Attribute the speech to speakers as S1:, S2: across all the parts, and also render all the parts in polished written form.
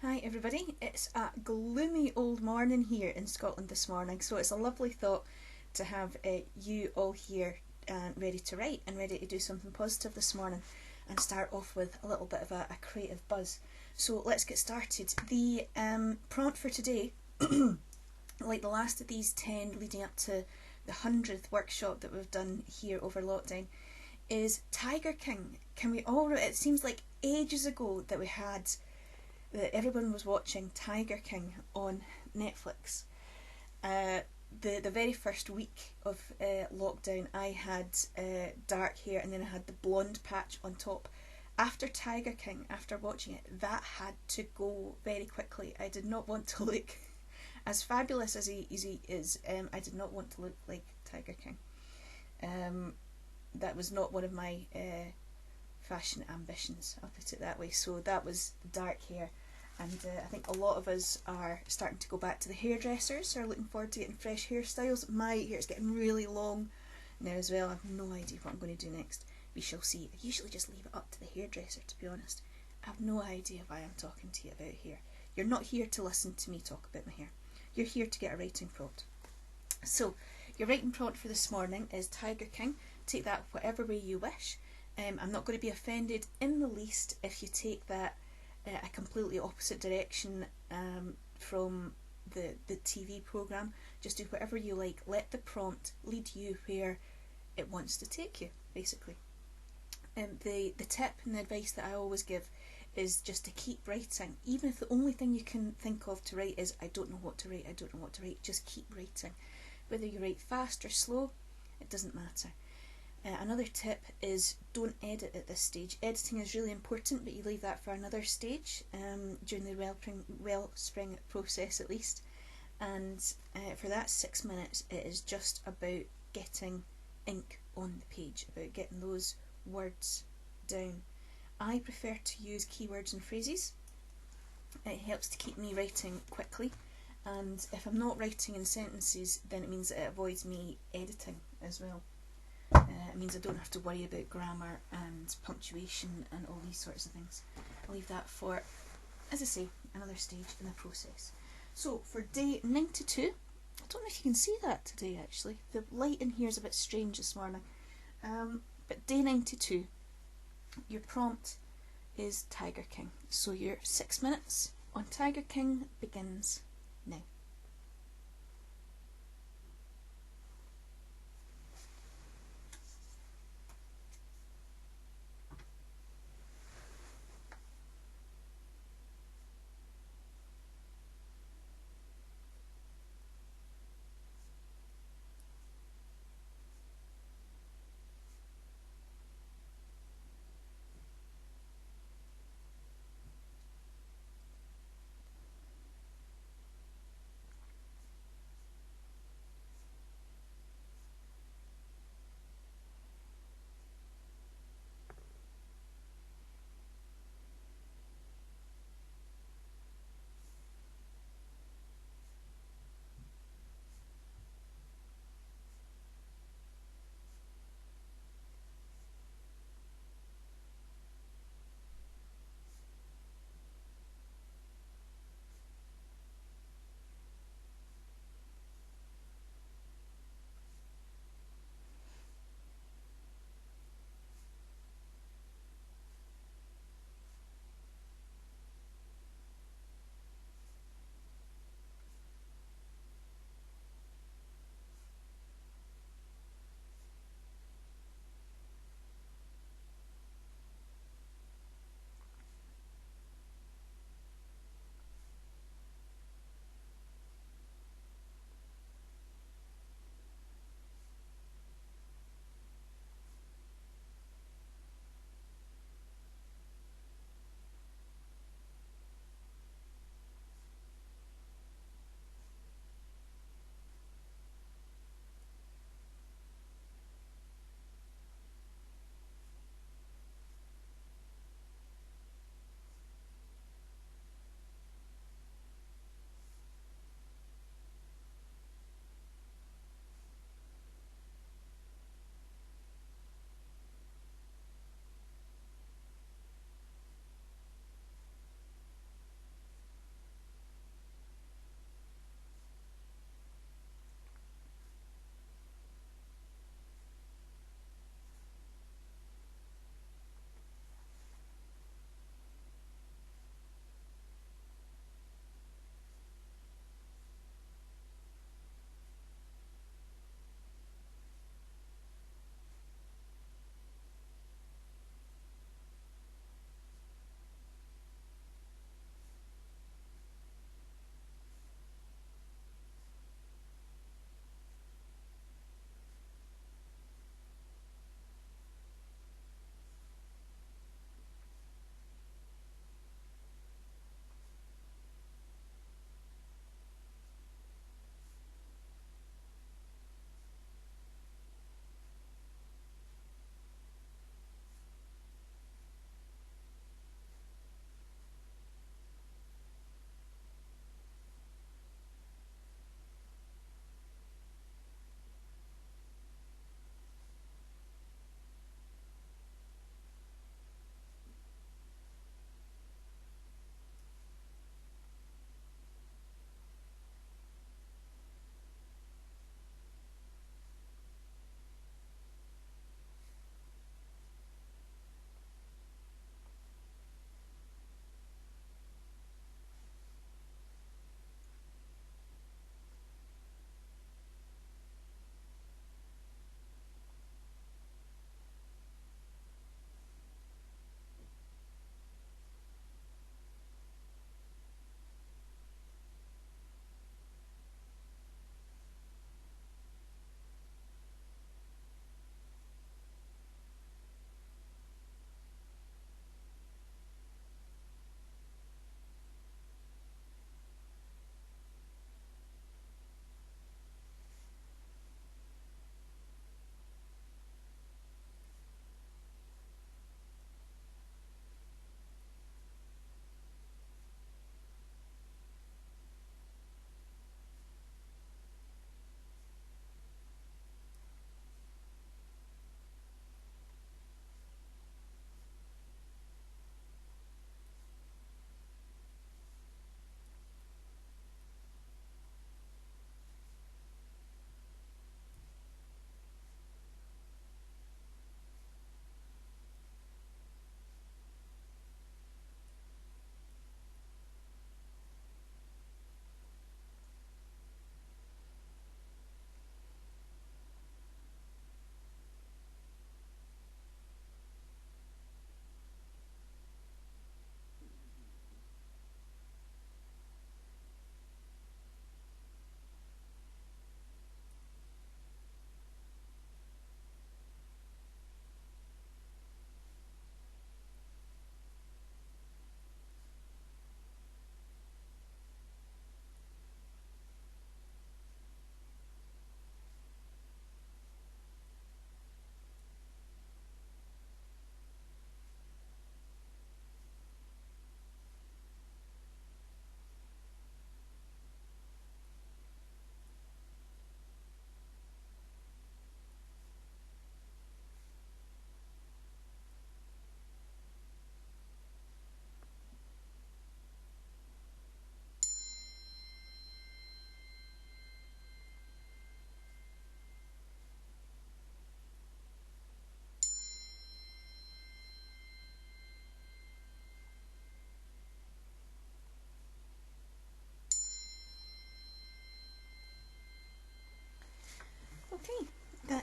S1: Hi everybody, it's a gloomy old morning here in Scotland this morning, so it's a lovely thought to have you all here and ready to write and ready to do something positive this morning and start off with a little bit of a creative buzz. So let's get started. The prompt for today, like the last of these 10 leading up to the 100th workshop that we've done here over lockdown, is Tiger King. Can we all, it seems like ages ago that that everyone was watching Tiger King on Netflix. The very first week of lockdown, I had dark hair and then I had the blonde patch on top. After Tiger King, after watching it, that had to go very quickly. I did not want to look as fabulous as he is. I did not want to look like Tiger King. That was not one of my fashion ambitions, I'll put it that way. So that was dark hair. And I think a lot of us are starting to go back to the hairdressers, are looking forward to getting fresh hairstyles. My hair is getting really long now as well. I have no idea what I'm going to do next. We shall see. I usually just leave it up to the hairdresser, to be honest. I have no idea why I'm talking to you about hair. You're not here to listen to me talk about my hair. You're here to get a writing prompt. So, your writing prompt for this morning is Tiger King. Take that whatever way you wish. I'm not going to be offended in the least if you take that a completely opposite direction from the TV programme. Just do whatever you like. Let the prompt lead you where it wants to take you, basically. The tip and the advice that I always give is just to keep writing. Even if the only thing you can think of to write is, I don't know what to write, I don't know what to write, just keep writing. Whether you write fast or slow, it doesn't matter. Another tip is don't edit at this stage. Editing is really important, but you leave that for another stage during the Wellspring process at least. And for that 6 minutes, it is just about getting ink on the page, about getting those words down. I prefer to use keywords and phrases. It helps to keep me writing quickly, and if I'm not writing in sentences, then it means that it avoids me editing as well. It means I don't have to worry about grammar and punctuation and all these sorts of things. I'll leave that for, as I say, another stage in the process. So for day 92, I don't know if you can see that today actually. The light in here is a bit strange this morning. But day 92, your prompt is Tiger King. So your 6 minutes on Tiger King begins now.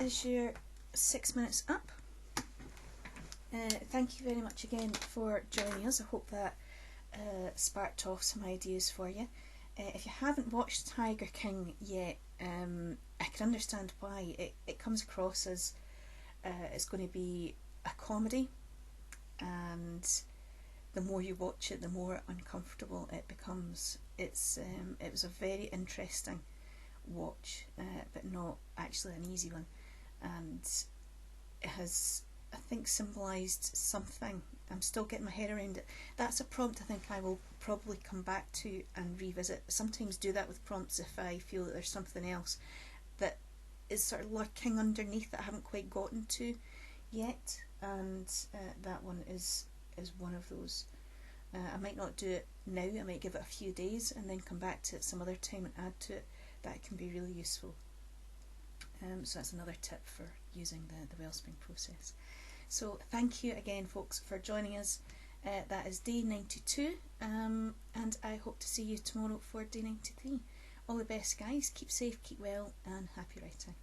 S1: is your 6 minutes up. Thank you very much again for joining us. I hope that sparked off some ideas for you. If you haven't watched Tiger King yet, I can understand why. It comes across as it's going to be a comedy, and the more you watch it, the more uncomfortable it becomes. It was a very interesting watch, but not actually an easy one, and it has, I think, symbolised something. I'm still getting my head around it. That's a prompt I think I will probably come back to and revisit. Sometimes do that with prompts if I feel that there's something else that is sort of lurking underneath that I haven't quite gotten to yet, and that one is one of those. I might not do it now, I might give it a few days and then come back to it some other time and add to it. That can be really useful. So that's another tip for using the Wellspring process. So thank you again, folks, for joining us. That is day 92, and I hope to see you tomorrow for day 93. All the best, guys. Keep safe, keep well, and happy writing.